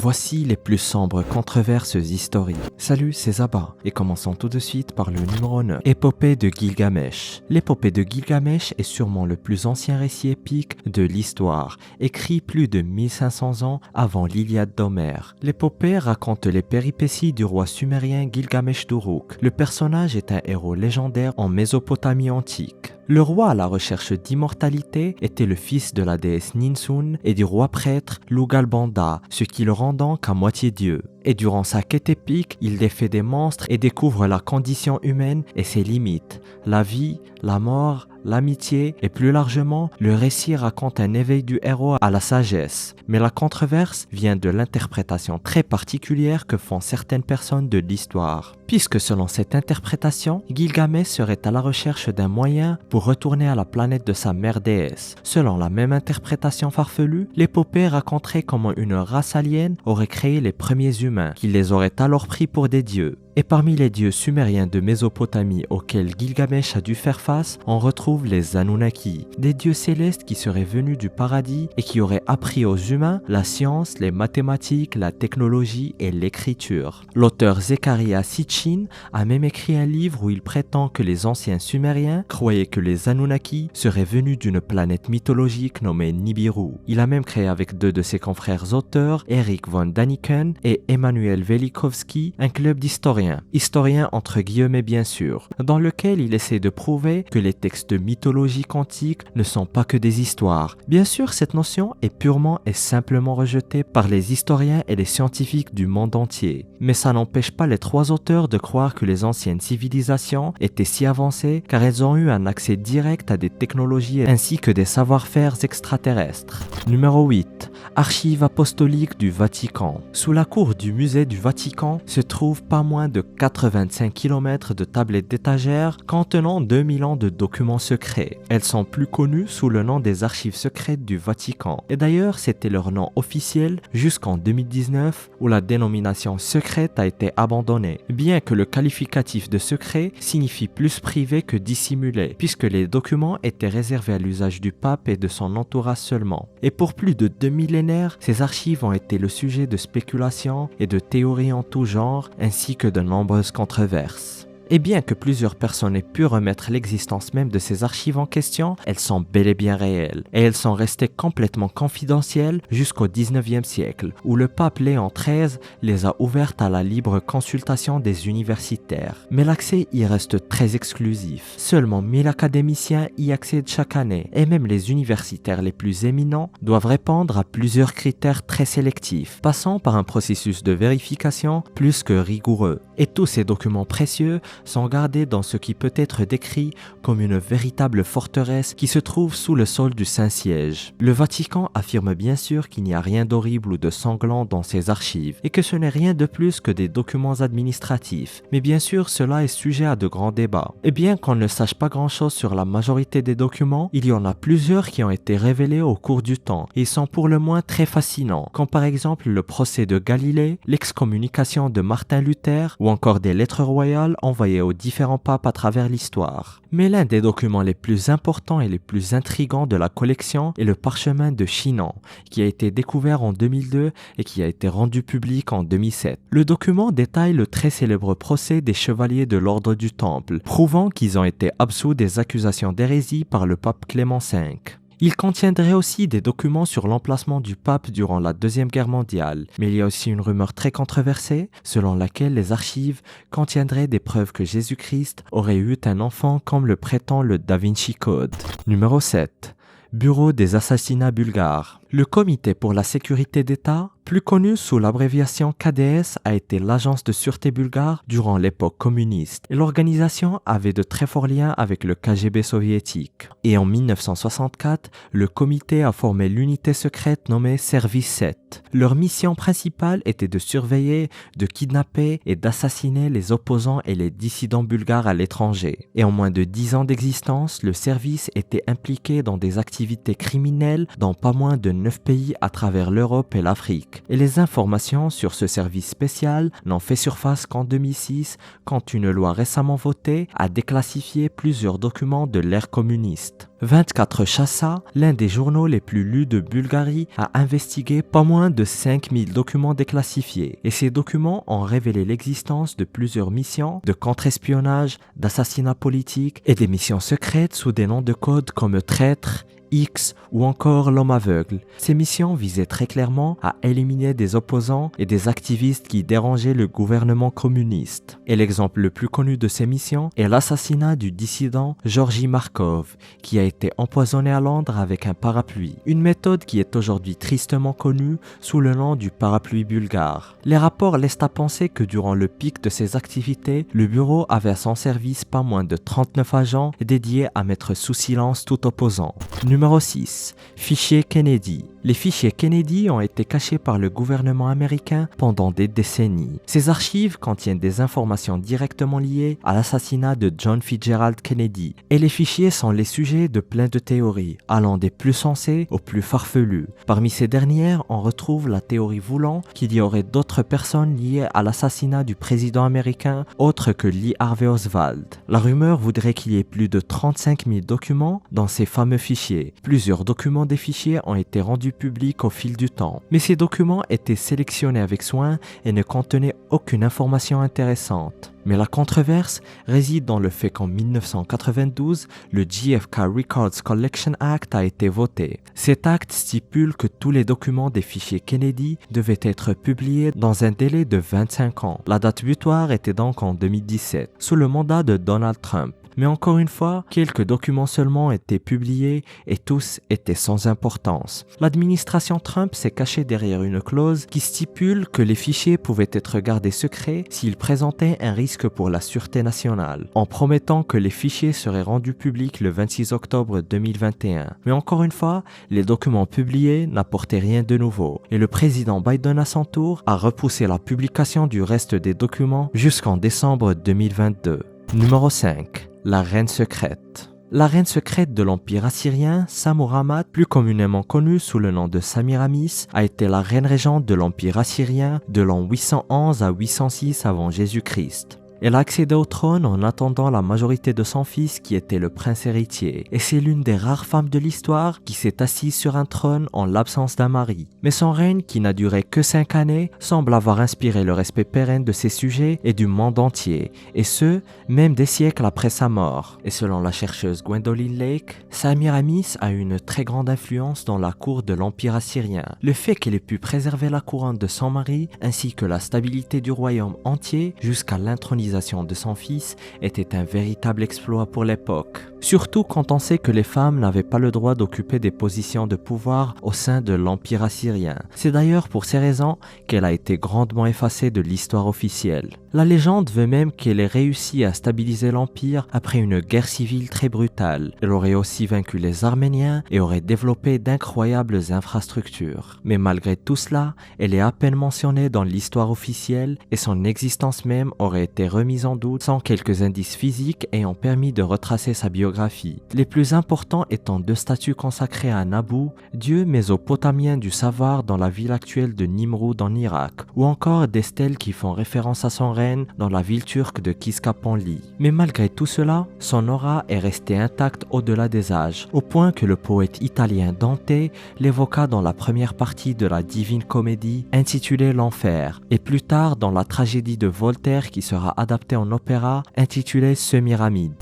Voici les plus sombres controverses historiques. Salut, c'est Zaba, et commençons tout de suite par le numéro 9. Épopée de Gilgamesh. L'épopée de Gilgamesh est sûrement le plus ancien récit épique de l'histoire, écrit plus de 1500 ans avant l'Iliade d'Homère. L'épopée raconte les péripéties du roi sumérien Gilgamesh d'Uruk. Le personnage est un héros légendaire en Mésopotamie antique. Le roi à la recherche d'immortalité était le fils de la déesse Ninsun et du roi prêtre Lugalbanda, ce qui le rend donc à moitié dieu. Et durant sa quête épique, il défait des monstres et découvre la condition humaine et ses limites, la vie, la mort, l'amitié et plus largement, le récit raconte un éveil du héros à la sagesse. Mais la controverse vient de l'interprétation très particulière que font certaines personnes de l'histoire. Puisque selon cette interprétation, Gilgamesh serait à la recherche d'un moyen pour retourner à la planète de sa mère déesse. Selon la même interprétation farfelue, l'épopée raconterait comment une race alien aurait créé les premiers humains, qui les auraient alors pris pour des dieux. Et parmi les dieux sumériens de Mésopotamie auxquels Gilgamesh a dû faire face, on retrouve les Anunnaki, des dieux célestes qui seraient venus du paradis et qui auraient appris aux humains la science, les mathématiques, la technologie et l'écriture. L'auteur Zecharia Sitchin a même écrit un livre où il prétend que les anciens Sumériens croyaient que les Anunnaki seraient venus d'une planète mythologique nommée Nibiru. Il a même créé avec deux de ses confrères auteurs, Eric von Daniken et Emanuel Velikovsky, un club d'historiens. Historien entre guillemets bien sûr, dans lequel il essaie de prouver que les textes mythologiques antiques ne sont pas que des histoires. Bien sûr, cette notion est purement et simplement rejetée par les historiens et les scientifiques du monde entier. Mais ça n'empêche pas les trois auteurs de croire que les anciennes civilisations étaient si avancées car elles ont eu un accès direct à des technologies ainsi que des savoir-faire extraterrestres. Numéro 8. Archives apostoliques du Vatican. Sous la cour du musée du Vatican se trouve pas moins de 85 km de tablettes d'étagères contenant 2000 ans de documents secrets. Elles sont plus connues sous le nom des archives secrètes du Vatican. Et d'ailleurs, c'était leur nom officiel jusqu'en 2019 où la dénomination secrète a été abandonnée. Bien que le qualificatif de secret signifie plus privé que dissimulé, puisque les documents étaient réservés à l'usage du pape et de son entourage seulement. Et pour plus de 2 millénaires, ces archives ont été le sujet de spéculations et de théories en tout genre, ainsi que de nombreuses controverses. Et bien que plusieurs personnes aient pu remettre l'existence même de ces archives en question, elles sont bel et bien réelles. Et elles sont restées complètement confidentielles jusqu'au 19e siècle, où le pape Léon XIII les a ouvertes à la libre consultation des universitaires. Mais l'accès y reste très exclusif. Seulement 1000 académiciens y accèdent chaque année, et même les universitaires les plus éminents doivent répondre à plusieurs critères très sélectifs, passant par un processus de vérification plus que rigoureux. Et tous ces documents précieux sont gardés dans ce qui peut être décrit comme une véritable forteresse qui se trouve sous le sol du Saint-Siège. Le Vatican affirme bien sûr qu'il n'y a rien d'horrible ou de sanglant dans ces archives et que ce n'est rien de plus que des documents administratifs. Mais bien sûr, cela est sujet à de grands débats. Et bien qu'on ne sache pas grand-chose sur la majorité des documents, il y en a plusieurs qui ont été révélés au cours du temps et ils sont pour le moins très fascinants, comme par exemple le procès de Galilée, l'excommunication de Martin Luther ou encore des lettres royales envoyées aux différents papes à travers l'histoire. Mais l'un des documents les plus importants et les plus intrigants de la collection est le parchemin de Chinon, qui a été découvert en 2002 et qui a été rendu public en 2007. Le document détaille le très célèbre procès des chevaliers de l'ordre du Temple, prouvant qu'ils ont été absous des accusations d'hérésie par le pape Clément V. Il contiendrait aussi des documents sur l'emplacement du pape durant la Deuxième Guerre mondiale, mais il y a aussi une rumeur très controversée selon laquelle les archives contiendraient des preuves que Jésus-Christ aurait eu un enfant comme le prétend le Da Vinci Code. Numéro 7. Bureau des assassinats bulgares. Le Comité pour la sécurité d'État, plus connu sous l'abréviation KDS, a été l'agence de sûreté bulgare durant l'époque communiste et l'organisation avait de très forts liens avec le KGB soviétique. Et en 1964, le comité a formé l'unité secrète nommée Service 7. Leur mission principale était de surveiller, de kidnapper et d'assassiner les opposants et les dissidents bulgares à l'étranger. Et en moins de 10 ans d'existence, le service était impliqué dans des activités criminelles dans pas moins de 9 pays à travers l'Europe et l'Afrique. Et les informations sur ce service spécial n'ont fait surface qu'en 2006, quand une loi récemment votée a déclassifié plusieurs documents de l'ère communiste. 24 Chassa, l'un des journaux les plus lus de Bulgarie, a investigué pas moins de 5000 documents déclassifiés. Et ces documents ont révélé l'existence de plusieurs missions de contre-espionnage, d'assassinat politique et des missions secrètes sous des noms de code comme traître, X ou encore l'homme aveugle. Ces missions visaient très clairement à éliminer des opposants et des activistes qui dérangeaient le gouvernement communiste. Et l'exemple le plus connu de ces missions est l'assassinat du dissident Georgi Markov, qui a été empoisonné à Londres avec un parapluie. Une méthode qui est aujourd'hui tristement connue sous le nom du parapluie bulgare. Les rapports laissent à penser que durant le pic de ces activités, le bureau avait à son service pas moins de 39 agents dédiés à mettre sous silence tout opposant. Numéro 6. Fichier Kennedy. Les fichiers Kennedy ont été cachés par le gouvernement américain pendant des décennies. Ces archives contiennent des informations directement liées à l'assassinat de John Fitzgerald Kennedy. Et les fichiers sont les sujets de plein de théories, allant des plus sensées aux plus farfelues. Parmi ces dernières, on retrouve la théorie voulant qu'il y aurait d'autres personnes liées à l'assassinat du président américain autres que Lee Harvey Oswald. La rumeur voudrait qu'il y ait plus de 35 000 documents dans ces fameux fichiers. Plusieurs documents des fichiers ont été rendus publics au fil du temps, mais ces documents étaient sélectionnés avec soin et ne contenaient aucune information intéressante. Mais la controverse réside dans le fait qu'en 1992, le JFK Records Collection Act a été voté. Cet acte stipule que tous les documents des fichiers Kennedy devaient être publiés dans un délai de 25 ans. La date butoir était donc en 2017, sous le mandat de Donald Trump. Mais encore une fois, quelques documents seulement étaient publiés et tous étaient sans importance. L'administration Trump s'est cachée derrière une clause qui stipule que les fichiers pouvaient être gardés secrets s'ils présentaient un risque pour la sûreté nationale, en promettant que les fichiers seraient rendus publics le 26 octobre 2021. Mais encore une fois, les documents publiés n'apportaient rien de nouveau, et le président Biden à son tour a repoussé la publication du reste des documents jusqu'en décembre 2022. Numéro 5. La reine secrète. La reine secrète de l'Empire assyrien, Samouramat, plus communément connue sous le nom de Samiramis, a été la reine régente de l'Empire assyrien de l'an 811 à 806 avant Jésus-Christ. Elle a accédé au trône en attendant la majorité de son fils qui était le prince héritier. Et c'est l'une des rares femmes de l'histoire qui s'est assise sur un trône en l'absence d'un mari. Mais son règne, qui n'a duré que 5 années, semble avoir inspiré le respect pérenne de ses sujets et du monde entier. Et ce, même des siècles après sa mort. Et selon la chercheuse Gwendoline Lake, Samiramis a une très grande influence dans la cour de l'Empire assyrien. Le fait qu'elle ait pu préserver la couronne de son mari ainsi que la stabilité du royaume entier jusqu'à l'intronisation de son fils était un véritable exploit pour l'époque. Surtout quand on sait que les femmes n'avaient pas le droit d'occuper des positions de pouvoir au sein de l'Empire assyrien. C'est d'ailleurs pour ces raisons qu'elle a été grandement effacée de l'histoire officielle. La légende veut même qu'elle ait réussi à stabiliser l'Empire après une guerre civile très brutale. Elle aurait aussi vaincu les Arméniens et aurait développé d'incroyables infrastructures. Mais malgré tout cela, elle est à peine mentionnée dans l'histoire officielle et son existence même aurait été remise en doute sans quelques indices physiques ayant permis de retracer sa biographie. Les plus importants étant 2 statues consacrées à Nabu, dieu mésopotamien du savoir dans la ville actuelle de Nimroud en Irak, ou encore des stèles qui font référence à son règne dans la ville turque de Kiskapanli. Mais malgré tout cela, son aura est restée intacte au-delà des âges, au point que le poète italien Dante l'évoqua dans la première partie de la Divine Comédie intitulée L'Enfer, et plus tard dans la tragédie de Voltaire qui sera adaptée en opéra intitulée Semiramide.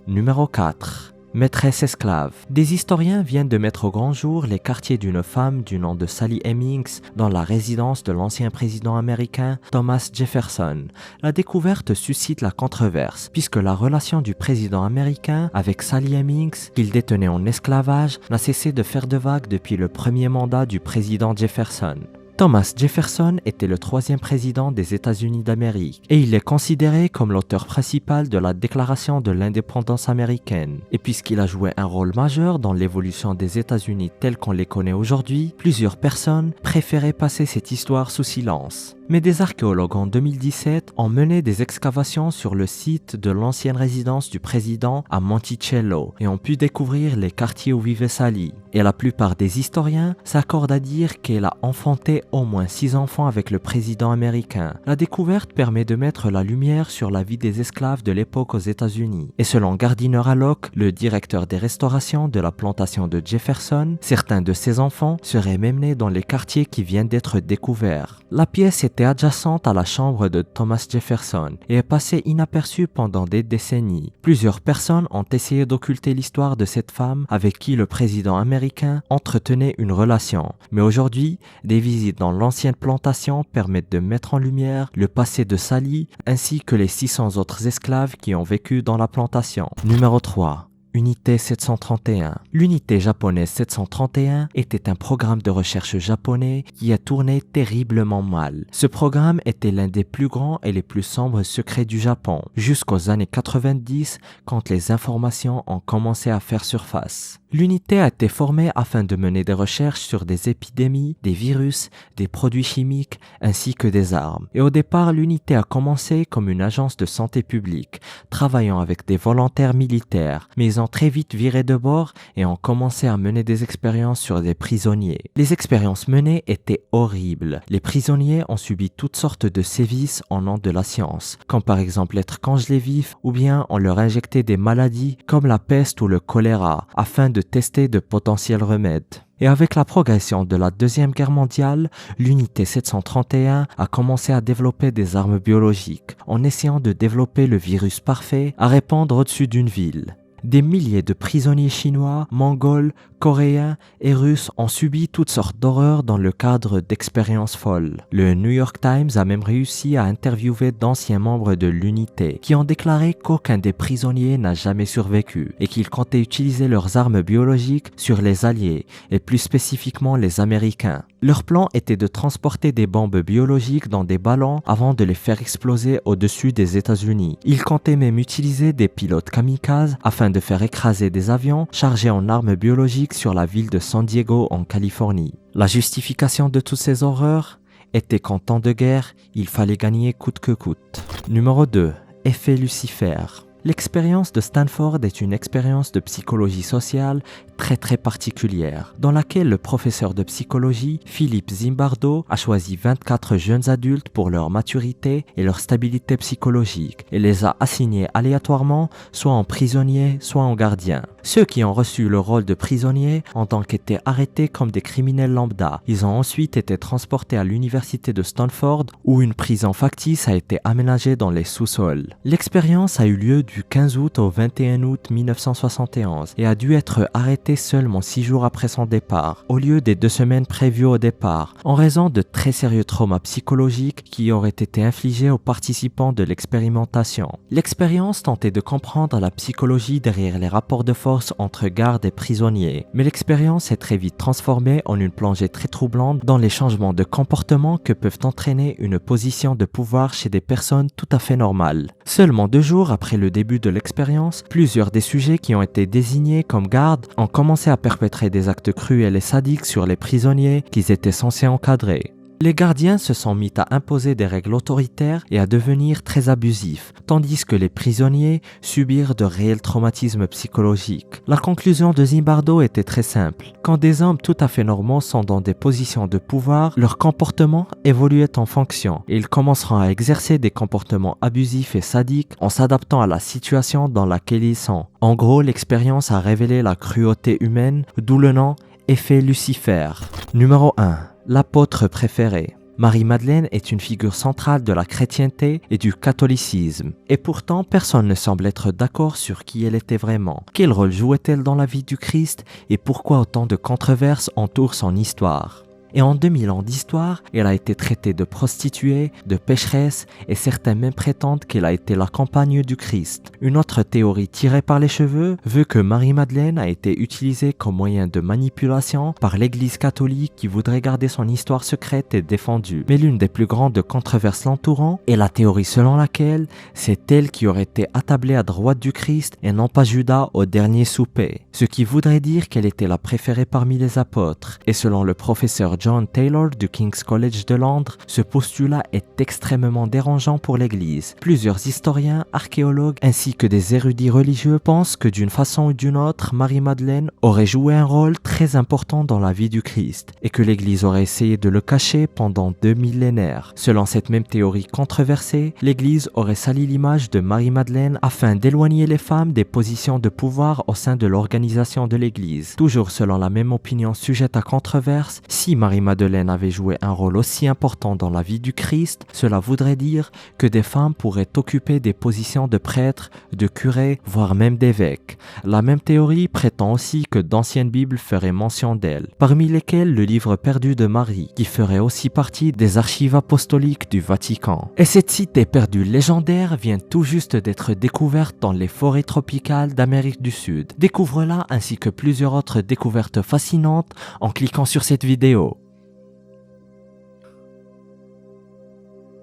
Numéro 4. Maîtresse esclave. Des historiens viennent de mettre au grand jour les quartiers d'une femme du nom de Sally Hemings dans la résidence de l'ancien président américain Thomas Jefferson. La découverte suscite la controverse, puisque la relation du président américain avec Sally Hemings, qu'il détenait en esclavage, n'a cessé de faire de vagues depuis le premier mandat du président Jefferson. Thomas Jefferson était le troisième président des États-Unis d'Amérique et il est considéré comme l'auteur principal de la Déclaration de l'indépendance américaine. Et puisqu'il a joué un rôle majeur dans l'évolution des États-Unis tels qu'on les connaît aujourd'hui, plusieurs personnes préféraient passer cette histoire sous silence. Mais des archéologues en 2017 ont mené des excavations sur le site de l'ancienne résidence du président à Monticello et ont pu découvrir les quartiers où vivait Sally. Et la plupart des historiens s'accordent à dire qu'elle a enfanté au moins 6 enfants avec le président américain. La découverte permet de mettre la lumière sur la vie des esclaves de l'époque aux États-Unis. Et selon Gardiner Hallock, le directeur des restaurations de la plantation de Jefferson, certains de ces enfants seraient même nés dans les quartiers qui viennent d'être découverts. La pièce était adjacente à la chambre de Thomas Jefferson et est passée inaperçue pendant des décennies. Plusieurs personnes ont essayé d'occulter l'histoire de cette femme avec qui le président américain entretenait une relation. Mais aujourd'hui, des visites dans l'ancienne plantation permettent de mettre en lumière le passé de Sally ainsi que les 600 autres esclaves qui ont vécu dans la plantation. Numéro 3. Unité 731. L'unité japonaise 731 était un programme de recherche japonais qui a tourné terriblement mal. Ce programme était l'un des plus grands et les plus sombres secrets du Japon, jusqu'aux années 90 quand les informations ont commencé à faire surface. L'unité a été formée afin de mener des recherches sur des épidémies, des virus, des produits chimiques ainsi que des armes. Et au départ, l'unité a commencé comme une agence de santé publique, travaillant avec des volontaires militaires, mais ils ont très vite viré de bord et ont commencé à mener des expériences sur des prisonniers. Les expériences menées étaient horribles. Les prisonniers ont subi toutes sortes de sévices au nom de la science, comme par exemple être congelés vifs ou bien on leur injectait des maladies comme la peste ou le choléra afin de tester de potentiels remèdes. Et avec la progression de la Deuxième Guerre mondiale, l'unité 731 a commencé à développer des armes biologiques, en essayant de développer le virus parfait à répandre au-dessus d'une ville. Des milliers de prisonniers chinois, mongols, coréens et russes ont subi toutes sortes d'horreurs dans le cadre d'expériences folles. Le New York Times a même réussi à interviewer d'anciens membres de l'unité qui ont déclaré qu'aucun des prisonniers n'a jamais survécu et qu'ils comptaient utiliser leurs armes biologiques sur les Alliés et plus spécifiquement les Américains. Leur plan était de transporter des bombes biologiques dans des ballons avant de les faire exploser au-dessus des États-Unis. Ils comptaient même utiliser des pilotes kamikazes afin de faire écraser des avions chargés en armes biologiques sur la ville de San Diego en Californie. La justification de toutes ces horreurs était qu'en temps de guerre, il fallait gagner coûte que coûte. Numéro 2. Effet Lucifer. L'expérience de Stanford est une expérience de psychologie sociale très particulière, dans laquelle le professeur de psychologie, Philippe Zimbardo, a choisi 24 jeunes adultes pour leur maturité et leur stabilité psychologique et les a assignés aléatoirement soit en prisonniers, soit en gardiens. Ceux qui ont reçu le rôle de prisonniers ont donc été arrêtés comme des criminels lambda. Ils ont ensuite été transportés à l'université de Stanford où une prison factice a été aménagée dans les sous-sols. L'expérience a eu lieu du 15 août au 21 août 1971 et a dû être arrêtée seulement 6 jours après son départ, au lieu des 2 semaines prévues au départ, en raison de très sérieux traumas psychologiques qui auraient été infligés aux participants de l'expérimentation. L'expérience tentait de comprendre la psychologie derrière les rapports de force entre gardes et prisonniers, mais l'expérience est très vite transformée en une plongée très troublante dans les changements de comportement que peuvent entraîner une position de pouvoir chez des personnes tout à fait normales. Seulement 2 jours après le début de l'expérience, plusieurs des sujets qui ont été désignés comme gardes ont commencé à perpétrer des actes cruels et sadiques sur les prisonniers qu'ils étaient censés encadrer. Les gardiens se sont mis à imposer des règles autoritaires et à devenir très abusifs, tandis que les prisonniers subirent de réels traumatismes psychologiques. La conclusion de Zimbardo était très simple. Quand des hommes tout à fait normaux sont dans des positions de pouvoir, leur comportement évoluait en fonction et ils commenceront à exercer des comportements abusifs et sadiques en s'adaptant à la situation dans laquelle ils sont. En gros, l'expérience a révélé la cruauté humaine, d'où le nom Effet Lucifer. Numéro 1. L'apôtre préféré. Marie-Madeleine est une figure centrale de la chrétienté et du catholicisme. Et pourtant, personne ne semble être d'accord sur qui elle était vraiment. Quel rôle jouait-elle dans la vie du Christ et pourquoi autant de controverses entourent son histoire? Et en 2000 ans d'histoire, elle a été traitée de prostituée, de pécheresse, et certains même prétendent qu'elle a été la compagne du Christ. Une autre théorie tirée par les cheveux veut que Marie-Madeleine a été utilisée comme moyen de manipulation par l'Église catholique qui voudrait garder son histoire secrète et défendue. Mais l'une des plus grandes controverses l'entourant est la théorie selon laquelle c'est elle qui aurait été attablée à droite du Christ et non pas Judas au dernier souper. Ce qui voudrait dire qu'elle était la préférée parmi les apôtres. Et selon le professeur John Taylor du King's College de Londres, ce postulat est extrêmement dérangeant pour l'Église. Plusieurs historiens, archéologues ainsi que des érudits religieux pensent que d'une façon ou d'une autre, Marie-Madeleine aurait joué un rôle très important dans la vie du Christ et que l'Église aurait essayé de le cacher pendant 2 millénaires. Selon cette même théorie controversée, l'Église aurait sali l'image de Marie-Madeleine afin d'éloigner les femmes des positions de pouvoir au sein de l'organisation de l'Église. Toujours selon la même opinion sujette à controverse, si Marie-Madeleine avait joué un rôle aussi important dans la vie du Christ, cela voudrait dire que des femmes pourraient occuper des positions de prêtres, de curés, voire même d'évêques. La même théorie prétend aussi que d'anciennes Bibles feraient mention d'elle, parmi lesquelles le livre perdu de Marie, qui ferait aussi partie des archives apostoliques du Vatican. Et cette cité perdue légendaire vient tout juste d'être découverte dans les forêts tropicales d'Amérique du Sud. Découvre-la ainsi que plusieurs autres découvertes fascinantes en cliquant sur cette vidéo.